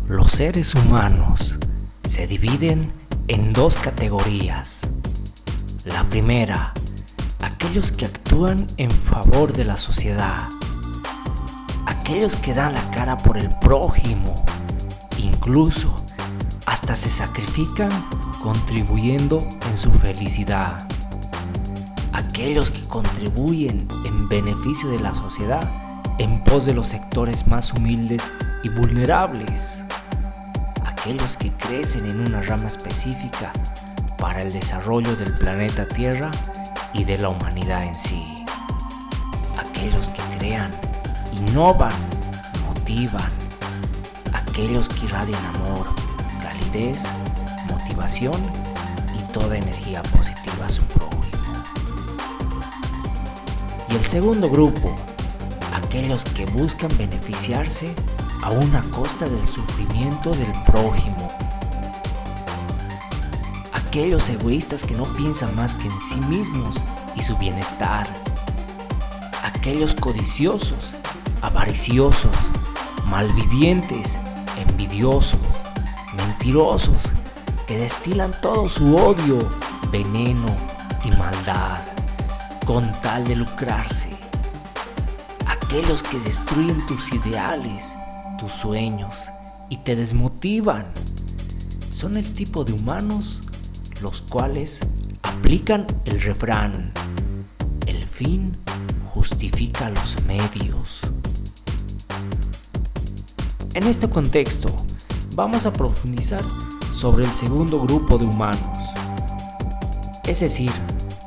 Los seres humanos se dividen en dos categorías. La primera, aquellos que actúan en favor de la sociedad, aquellos que dan la cara por el prójimo, incluso hasta se sacrifican contribuyendo en su felicidad. Aquellos que contribuyen en beneficio de la sociedad en pos de los sectores más humildes y vulnerables. Aquellos que crecen en una rama específica para el desarrollo del planeta Tierra y de la humanidad en sí. Aquellos que crean, innovan, motivan. Aquellos que irradian amor, calidez, motivación y toda energía positiva a su prójimo. Y el segundo grupo, aquellos que buscan beneficiarse a una costa del sufrimiento del prójimo. Aquellos egoístas que no piensan más que en sí mismos y su bienestar. Aquellos codiciosos, avariciosos, malvivientes, envidiosos, mentirosos, que destilan todo su odio, veneno y maldad con tal de lucrarse. Aquellos que destruyen tus ideales, tus sueños y te desmotivan. Son el tipo de humanos los cuales aplican el refrán: el fin justifica los medios. En este contexto, vamos a profundizar sobre el segundo grupo de humanos, es decir,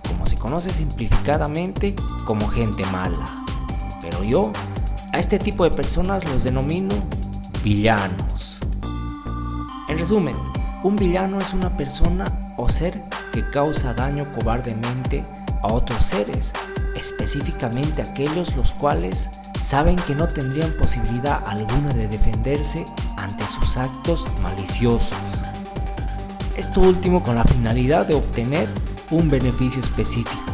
como se conoce simplificadamente como gente mala. Pero yo a este tipo de personas los denomino villanos. En resumen, un villano es una persona o ser que causa daño cobardemente a otros seres, específicamente aquellos los cuales saben que no tendrían posibilidad alguna de defenderse ante sus actos maliciosos. Esto último con la finalidad de obtener un beneficio específico,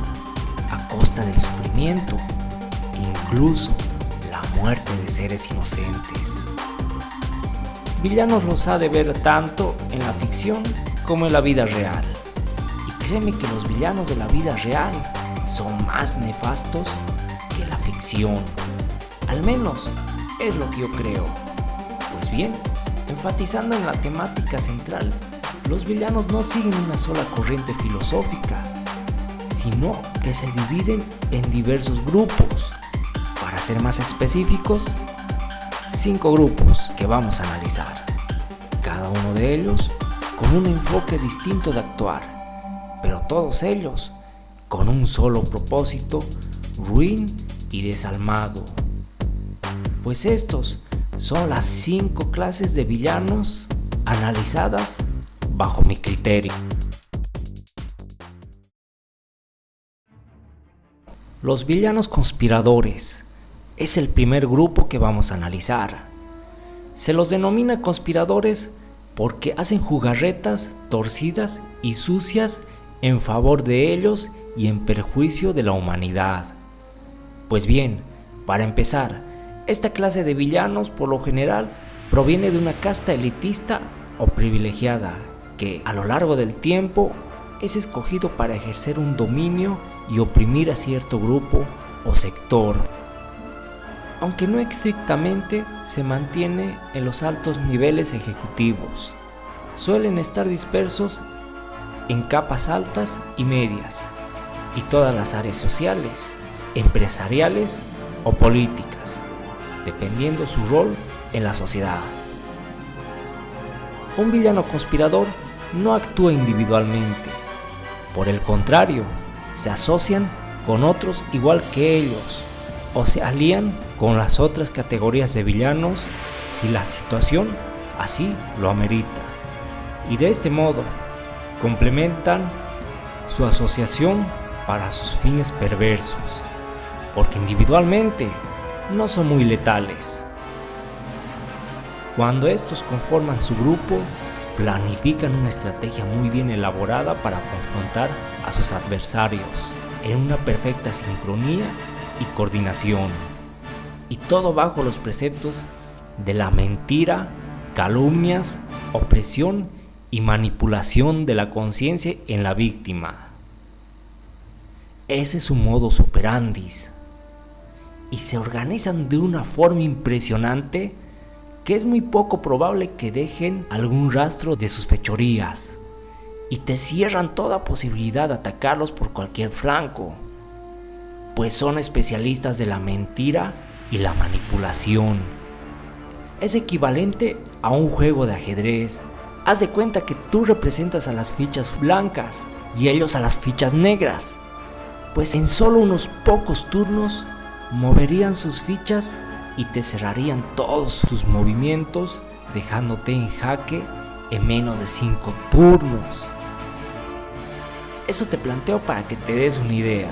a costa del sufrimiento, incluso la muerte de seres inocentes. Villanos los ha de ver tanto en la ficción como en la vida real. Y créeme que los villanos de la vida real son más nefastos que la ficción. Al menos es lo que yo creo. Pues bien, enfatizando en la temática central, los villanos no siguen una sola corriente filosófica, sino que se dividen en diversos grupos. Para ser más específicos, 5 grupos que vamos a analizar, cada uno de ellos con un enfoque distinto de actuar, pero todos ellos con un solo propósito, ruin y desalmado. Pues estos son las 5 clases de villanos analizadas bajo mi criterio. Los villanos conspiradores es el primer grupo que vamos a analizar. Se los denomina conspiradores porque hacen jugarretas torcidas y sucias en favor de ellos y en perjuicio de la humanidad. Pues bien, para empezar, esta clase de villanos por lo general proviene de una casta elitista o privilegiada que a lo largo del tiempo es escogido para ejercer un dominio y oprimir a cierto grupo o sector. Aunque no estrictamente se mantiene en los altos niveles ejecutivos, suelen estar dispersos en capas altas y medias y todas las áreas sociales, empresariales o políticas, dependiendo su rol en la sociedad. Un villano conspirador no actúa individualmente, por el contrario, se asocian con otros igual que ellos o se alían con las otras categorías de villanos si la situación así lo amerita. Y de este modo complementan su asociación para sus fines perversos, porque individualmente no son muy letales. Cuando estos conforman su grupo, planifican una estrategia muy bien elaborada para confrontar a sus adversarios en una perfecta sincronía y coordinación, y todo bajo los preceptos de la mentira, calumnias, opresión y manipulación de la conciencia en la víctima. Ese es su modus operandi. Y se organizan de una forma impresionante que es muy poco probable que dejen algún rastro de sus fechorías, y te cierran toda posibilidad de atacarlos por cualquier flanco, pues son especialistas de la mentira y la manipulación. Es equivalente a un juego de ajedrez. Haz de cuenta que tú representas a las fichas blancas y ellos a las fichas negras, pues en solo unos pocos turnos moverían sus fichas y te cerrarían todos tus movimientos, dejándote en jaque en menos de 5 turnos. Eso te planteo para que te des una idea.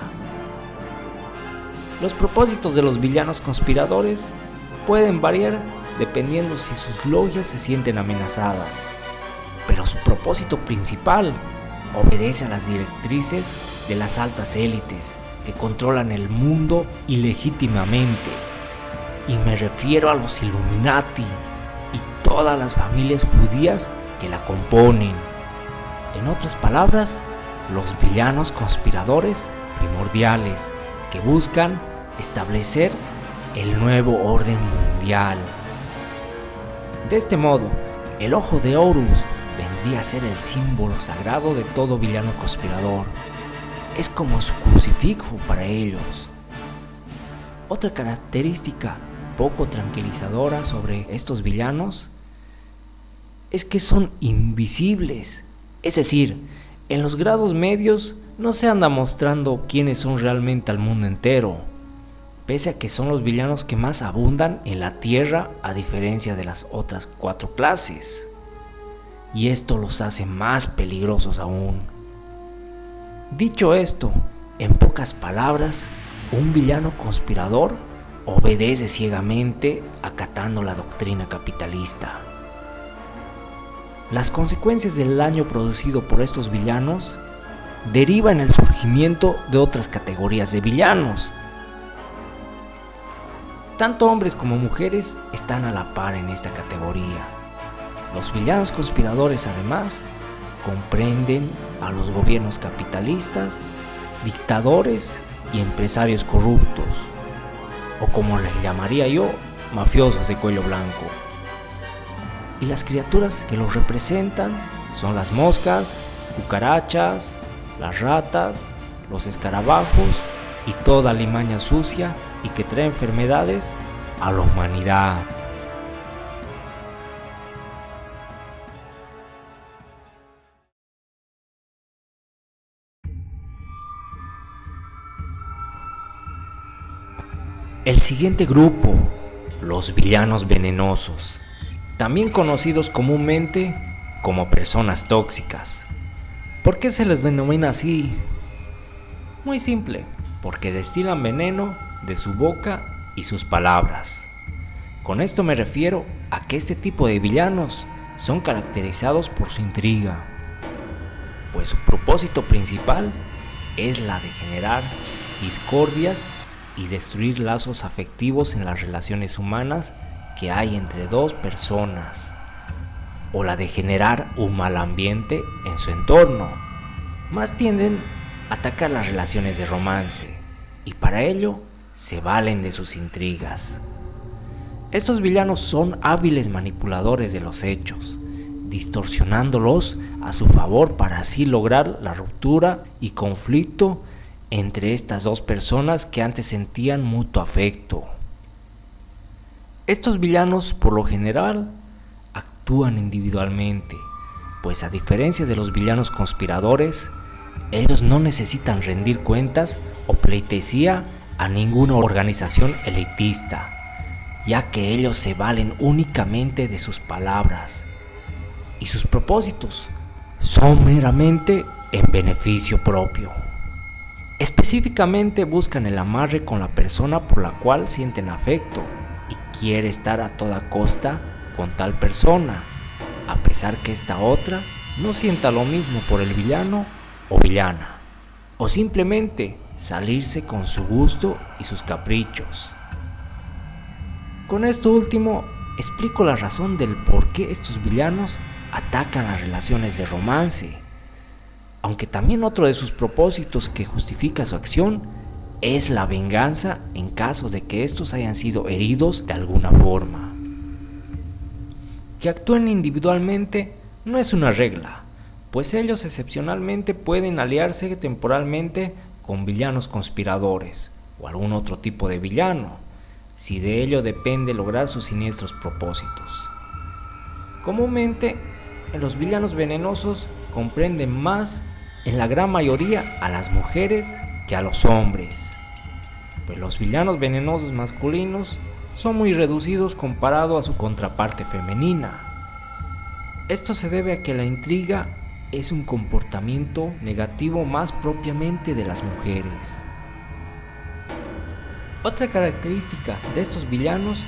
Los propósitos de los villanos conspiradores pueden variar dependiendo si sus logias se sienten amenazadas, pero su propósito principal obedece a las directrices de las altas élites que controlan el mundo ilegítimamente, y me refiero a los Illuminati y todas las familias judías que la componen. En otras palabras, los villanos conspiradores primordiales que buscan establecer el nuevo orden mundial. De este modo, el ojo de Horus vendría a ser el símbolo sagrado de todo villano conspirador. Es como su crucifijo para ellos. Otra característica poco tranquilizadora sobre estos villanos es que son invisibles. Es decir, en los grados medios no se anda mostrando quiénes son realmente al mundo entero, pese a que son los villanos que más abundan en la Tierra a diferencia de las otras 4 clases. Y esto los hace más peligrosos aún. Dicho esto, en pocas palabras, un villano conspirador obedece ciegamente acatando la doctrina capitalista. Las consecuencias del daño producido por estos villanos derivan en el surgimiento de otras categorías de villanos. Tanto hombres como mujeres están a la par en esta categoría. Los villanos conspiradores, además, comprenden a los gobiernos capitalistas, dictadores y empresarios corruptos, o como les llamaría yo, mafiosos de cuello blanco. Y las criaturas que los representan son las moscas, cucarachas, las ratas, los escarabajos y toda limaña sucia y que trae enfermedades a la humanidad. El siguiente grupo, los villanos venenosos, también conocidos comúnmente como personas tóxicas. ¿Por qué se les denomina así? Muy simple, porque destilan veneno de su boca y sus palabras. Con esto me refiero a que este tipo de villanos son caracterizados por su intriga, pues su propósito principal es la de generar discordias y destruir lazos afectivos en las relaciones humanas que hay entre dos personas, o la de generar un mal ambiente en su entorno. Más tienden a atacar las relaciones de romance, y para ello se valen de sus intrigas. Estos villanos son hábiles manipuladores de los hechos, distorsionándolos a su favor para así lograr la ruptura y conflicto entre estas dos personas que antes sentían mutuo afecto. Estos villanos, por lo general, actúan individualmente, pues a diferencia de los villanos conspiradores, ellos no necesitan rendir cuentas o pleitesía a ninguna organización elitista, ya que ellos se valen únicamente de sus palabras, y sus propósitos son meramente en beneficio propio. Específicamente buscan el amarre con la persona por la cual sienten afecto y quiere estar a toda costa con tal persona, a pesar que esta otra no sienta lo mismo por el villano o villana, o simplemente salirse con su gusto y sus caprichos. Con esto último explico la razón del por qué estos villanos atacan las relaciones de romance, aunque también otro de sus propósitos que justifica su acción es la venganza en caso de que estos hayan sido heridos de alguna forma. Que actúen individualmente no es una regla, pues ellos excepcionalmente pueden aliarse temporalmente con villanos conspiradores o algún otro tipo de villano, si de ello depende lograr sus siniestros propósitos. Comúnmente, los villanos venenosos comprenden más, en la gran mayoría, a las mujeres que a los hombres, pues los villanos venenosos masculinos son muy reducidos comparado a su contraparte femenina. Esto se debe a que la intriga es un comportamiento negativo más propiamente de las mujeres. Otra característica de estos villanos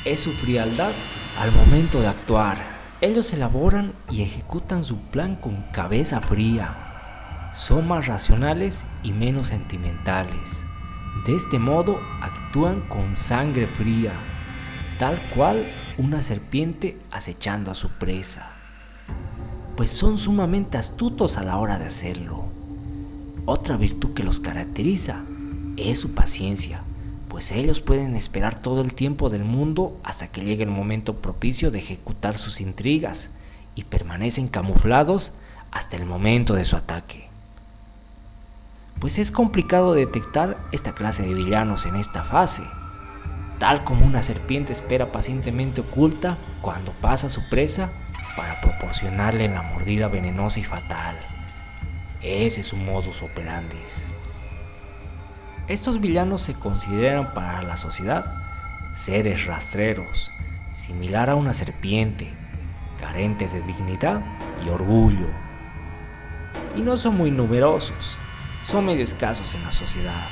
es su frialdad al momento de actuar. Ellos elaboran y ejecutan su plan con cabeza fría. Son más racionales y menos sentimentales. De este modo actúan con sangre fría, tal cual una serpiente acechando a su presa, pues son sumamente astutos a la hora de hacerlo. Otra virtud que los caracteriza es su paciencia, pues ellos pueden esperar todo el tiempo del mundo hasta que llegue el momento propicio de ejecutar sus intrigas y permanecen camuflados hasta el momento de su ataque. Pues es complicado detectar esta clase de villanos en esta fase, tal como una serpiente espera pacientemente oculta cuando pasa a su presa para proporcionarle la mordida venenosa y fatal. Ese es su modus operandi. Estos villanos se consideran para la sociedad seres rastreros, similar a una serpiente, carentes de dignidad y orgullo. Y no son muy numerosos, son medio escasos en la sociedad.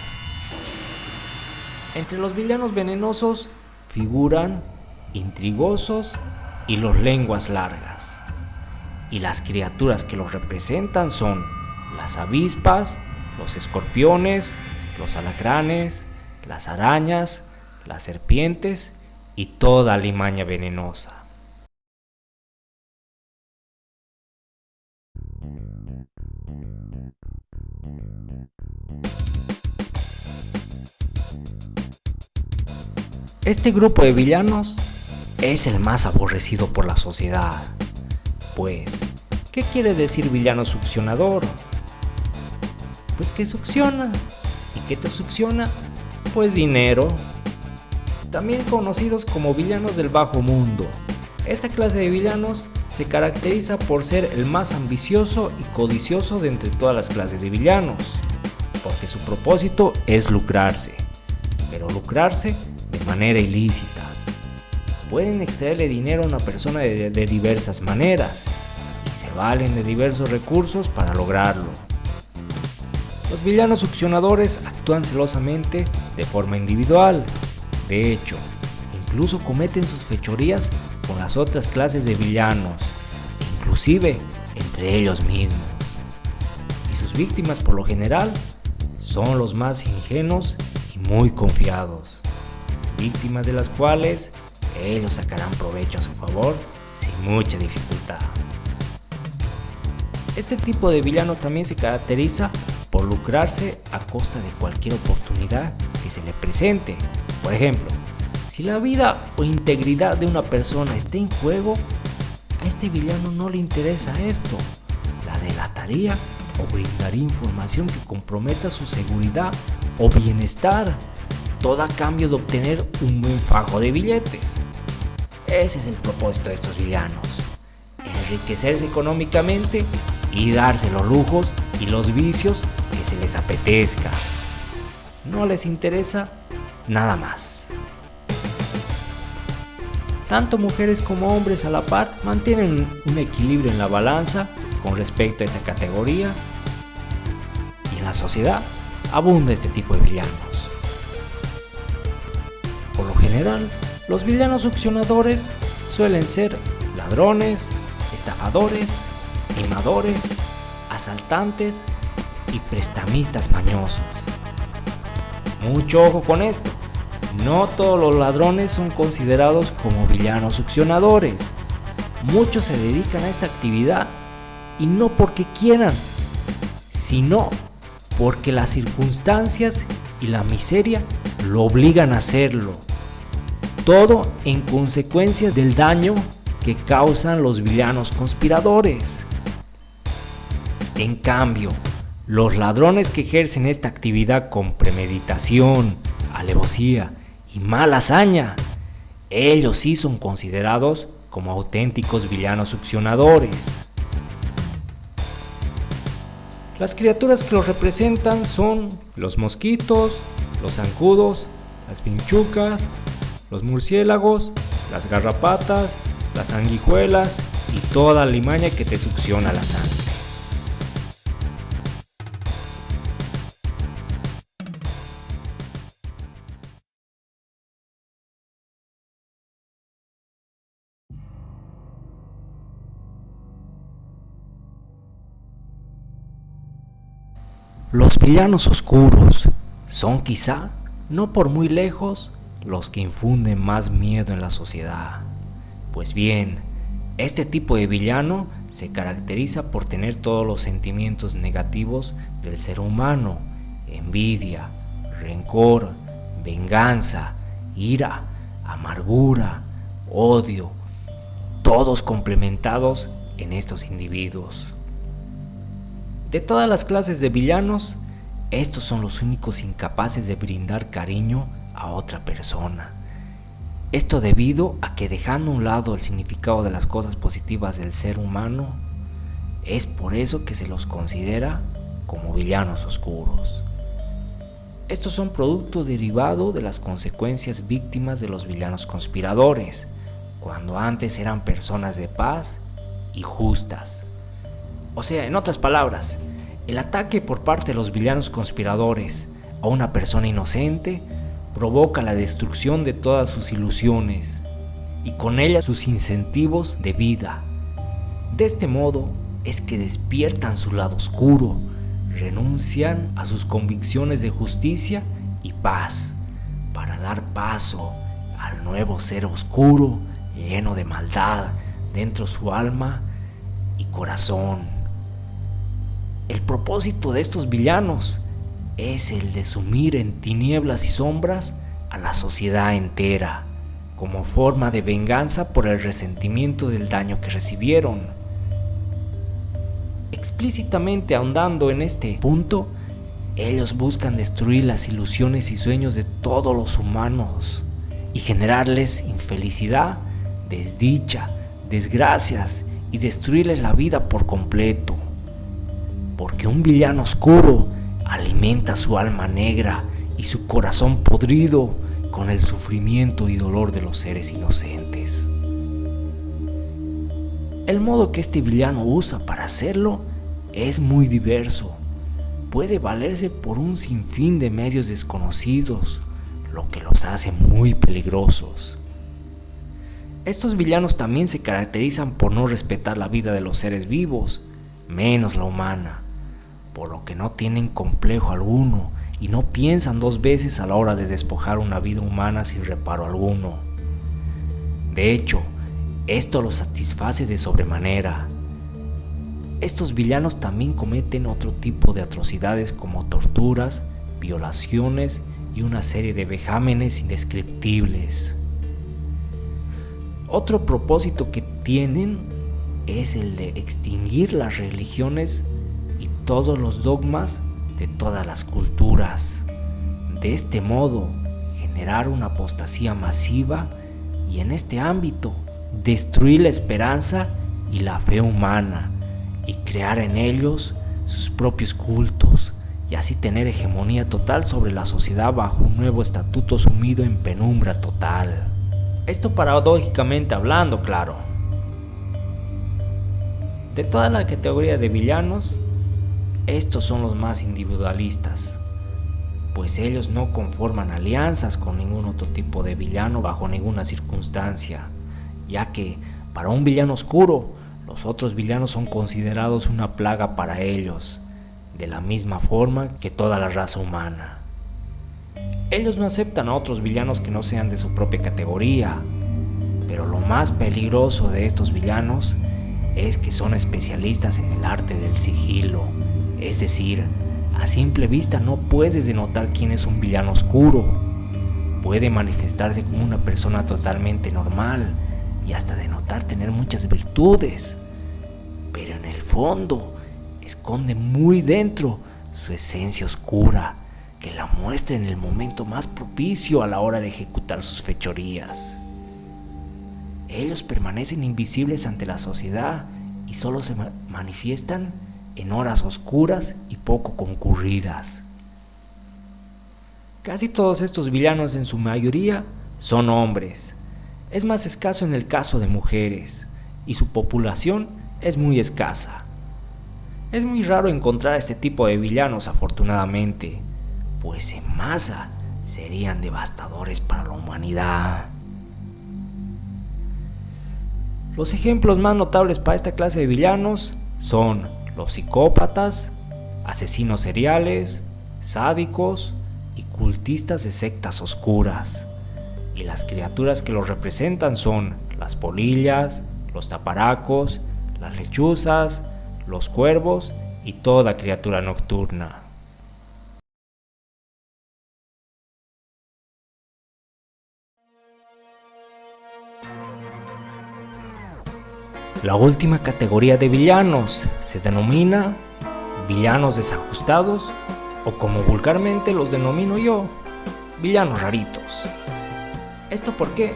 Entre los villanos venenosos figuran intrigosos y los lenguas largas. Y las criaturas que los representan son las avispas, los escorpiones, los alacranes, las arañas, las serpientes y toda alimaña venenosa. Este grupo de villanos es el más aborrecido por la sociedad. Pues, ¿qué quiere decir villano succionador? Pues que succiona. ¿Y qué te succiona? Pues dinero. También conocidos como villanos del bajo mundo. Esta clase de villanos se caracteriza por ser el más ambicioso y codicioso de entre todas las clases de villanos, porque su propósito es lucrarse, pero lucrarse de manera ilícita. Pueden extraerle dinero a una persona de diversas maneras y se valen de diversos recursos para lograrlo. Los villanos succionadores actúan celosamente de forma individual. De hecho, incluso cometen sus fechorías con las otras clases de villanos, inclusive entre ellos mismos. Y sus víctimas por lo general son los más ingenuos y muy confiados, víctimas de las cuales ellos sacarán provecho a su favor sin mucha dificultad. Este tipo de villanos también se caracteriza por lucrarse a costa de cualquier oportunidad que se le presente. Por ejemplo, si la vida o integridad de una persona está en juego, a este villano no le interesa esto. La delataría o brindaría información que comprometa su seguridad o bienestar, todo a cambio de obtener un buen fajo de billetes. Ese es el propósito de estos villanos: enriquecerse económicamente y darse los lujos y los vicios que se les apetezca. No les interesa nada más. Tanto mujeres como hombres a la par mantienen un equilibrio en la balanza con respecto a esta categoría, y en la sociedad abunda este tipo de villanos. Por lo general, los villanos succionadores suelen ser ladrones, estafadores, timadores, asaltantes y prestamistas mañosos. Mucho ojo con esto, No todos los ladrones son considerados como villanos succionadores. Muchos se dedican a esta actividad y no porque quieran, sino porque las circunstancias y la miseria lo obligan a hacerlo. Todo en consecuencia del daño que causan los villanos conspiradores. En cambio, los ladrones que ejercen esta actividad con premeditación, alevosía y mala hazaña, ellos sí son considerados como auténticos villanos succionadores. Las criaturas que los representan son los mosquitos, los zancudos, las vinchucas, los murciélagos, las garrapatas, las sanguijuelas y toda la limaña que te succiona la sangre. Los villanos oscuros son quizá, no por muy lejos, los que infunden más miedo en la sociedad. Pues bien, este tipo de villano se caracteriza por tener todos los sentimientos negativos del ser humano: envidia, rencor, venganza, ira, amargura, odio, todos complementados en estos individuos. De todas las clases de villanos, estos son los únicos incapaces de brindar cariño a otra persona. Esto debido a que, dejando a un lado el significado de las cosas positivas del ser humano, es por eso que se los considera como villanos oscuros. Estos son producto derivado de las consecuencias víctimas de los villanos conspiradores, cuando antes eran personas de paz y justas. O sea, en otras palabras, el ataque por parte de los villanos conspiradores a una persona inocente provoca la destrucción de todas sus ilusiones y con ella sus incentivos de vida. De este modo es que despiertan su lado oscuro, renuncian a sus convicciones de justicia y paz para dar paso al nuevo ser oscuro, lleno de maldad dentro de su alma y corazón. El propósito de estos villanos es el de sumir en tinieblas y sombras a la sociedad entera, como forma de venganza por el resentimiento del daño que recibieron. Explícitamente ahondando en este punto, ellos buscan destruir las ilusiones y sueños de todos los humanos y generarles infelicidad, desdicha, desgracias y destruirles la vida por completo. Porque un villano oscuro alimenta su alma negra y su corazón podrido con el sufrimiento y dolor de los seres inocentes. El modo que este villano usa para hacerlo es muy diverso. Puede valerse por un sinfín de medios desconocidos, lo que los hace muy peligrosos. Estos villanos también se caracterizan por no respetar la vida de los seres vivos, menos la humana, por lo que no tienen complejo alguno y no piensan dos veces a la hora de despojar una vida humana sin reparo alguno. De hecho, esto los satisface de sobremanera. Estos villanos también cometen otro tipo de atrocidades como torturas, violaciones y una serie de vejámenes indescriptibles. Otro propósito que tienen es el de extinguir las religiones y todos los dogmas de todas las culturas. De este modo, generar una apostasía masiva y en este ámbito, destruir la esperanza y la fe humana y crear en ellos sus propios cultos y así tener hegemonía total sobre la sociedad bajo un nuevo estatuto sumido en penumbra total. Esto paradójicamente hablando, claro. De toda la categoría de villanos, estos son los más individualistas, pues ellos no conforman alianzas con ningún otro tipo de villano bajo ninguna circunstancia, ya que para un villano oscuro, los otros villanos son considerados una plaga para ellos, de la misma forma que toda la raza humana. Ellos no aceptan a otros villanos que no sean de su propia categoría, pero lo más peligroso de estos villanos es que son especialistas en el arte del sigilo, es decir, a simple vista no puedes denotar quién es un villano oscuro. Puede manifestarse como una persona totalmente normal y hasta denotar tener muchas virtudes, pero en el fondo esconde muy dentro su esencia oscura, que la muestra en el momento más propicio a la hora de ejecutar sus fechorías. Ellos permanecen invisibles ante la sociedad y solo se manifiestan en horas oscuras y poco concurridas. Casi todos estos villanos en su mayoría son hombres. Es más escaso en el caso de mujeres y su población es muy escasa. Es muy raro encontrar este tipo de villanos afortunadamente, pues en masa serían devastadores para la humanidad. Los ejemplos más notables para esta clase de villanos son los psicópatas, asesinos seriales, sádicos y cultistas de sectas oscuras. Y las criaturas que los representan son las polillas, los taparacos, las lechuzas, los cuervos y toda criatura nocturna. La última categoría de villanos se denomina villanos desajustados, o como vulgarmente los denomino yo, villanos raritos. ¿Esto por qué?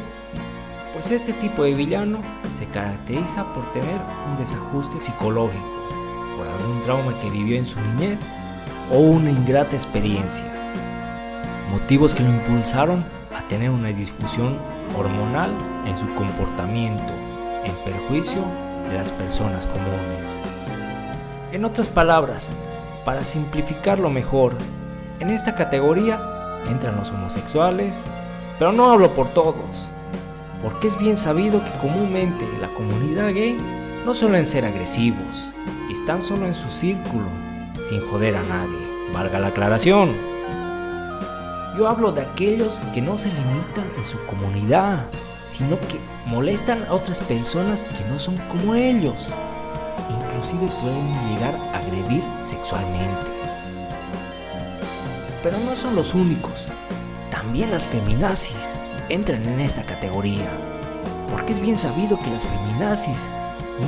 Pues este tipo de villano se caracteriza por tener un desajuste psicológico, por algún trauma que vivió en su niñez o una ingrata experiencia, motivos que lo impulsaron a tener una disfunción hormonal en su comportamiento, en perjuicio de las personas comunes. En otras palabras, para simplificarlo mejor, en esta categoría entran los homosexuales, pero no hablo por todos, porque es bien sabido que comúnmente la comunidad gay no suelen ser agresivos, están solo en su círculo, sin joder a nadie, valga la aclaración. Yo hablo de aquellos que no se limitan en su comunidad, sino que molestan a otras personas que no son como ellos. Inclusive pueden llegar a agredir sexualmente. Pero no son los únicos. También las feminazis entran en esta categoría, porque es bien sabido que las feminazis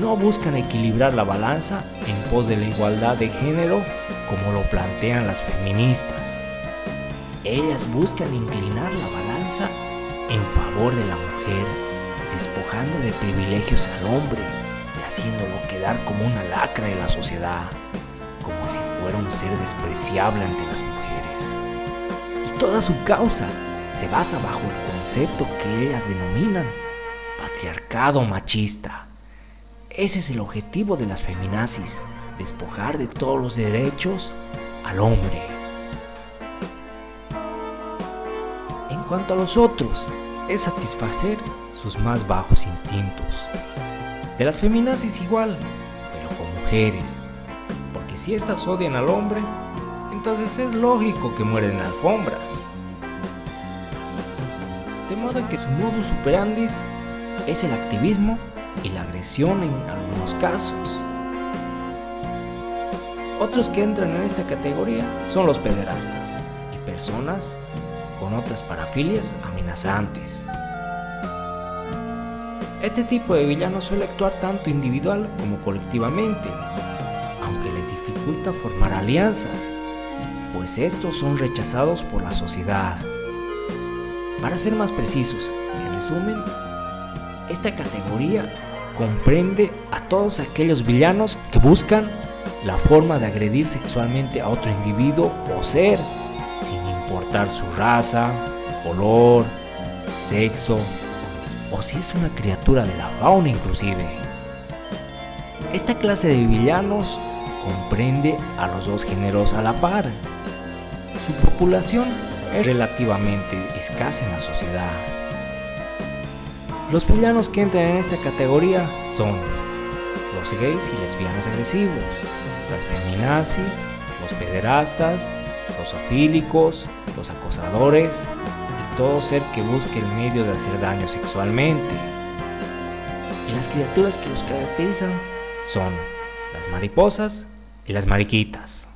no buscan equilibrar la balanza en pos de la igualdad de género como lo plantean las feministas. Ellas buscan inclinar la balanza en favor de la mujer, despojando de privilegios al hombre y haciéndolo quedar como una lacra de la sociedad, como si fuera un ser despreciable ante las mujeres. Y toda su causa se basa bajo el concepto que ellas denominan patriarcado machista. Ese es el objetivo de las feminazis, despojar de todos los derechos al hombre. En cuanto a los otros, es satisfacer sus más bajos instintos. De las feminazis igual, pero con mujeres, porque si estas odian al hombre, entonces es lógico que mueren alfombras. De modo que su modus operandi es el activismo y la agresión en algunos casos. Otros que entran en esta categoría son los pederastas y personas con otras parafilias amenazantes. Este tipo de villano suele actuar tanto individual como colectivamente, aunque les dificulta formar alianzas, pues estos son rechazados por la sociedad. Para ser más precisos, en resumen, esta categoría comprende a todos aquellos villanos que buscan la forma de agredir sexualmente a otro individuo o ser, sin importar su raza, color, sexo o si es una criatura de la fauna inclusive. Esta clase de villanos comprende a los dos géneros a la par. Su población es relativamente escasa en la sociedad. Los villanos que entran en esta categoría son los gays y lesbianas agresivos, las feminazis, los pederastas, los zoofílicos, los acosadores y todo ser que busque el medio de hacer daño sexualmente. Y las criaturas que los caracterizan son las mariposas y las mariquitas.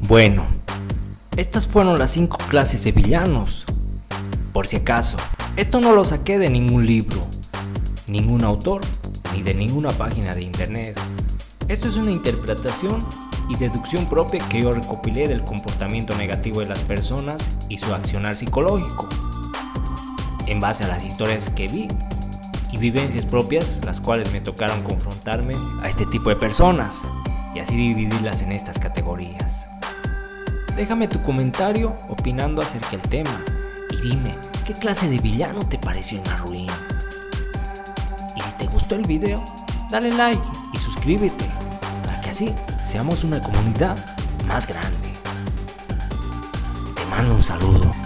Bueno, estas fueron las 5 clases de villanos. Por si acaso, esto no lo saqué de ningún libro, ningún autor, ni de ninguna página de internet. Esto es una interpretación y deducción propia que yo recopilé del comportamiento negativo de las personas y su accionar psicológico, en base a las historias que vi y vivencias propias, las cuales me tocaron confrontarme a este tipo de personas y así dividirlas en estas categorías. Déjame tu comentario opinando acerca del tema y dime qué clase de villano te pareció más ruin. Y si te gustó el video, dale like y suscríbete para que así seamos una comunidad más grande. Te mando un saludo.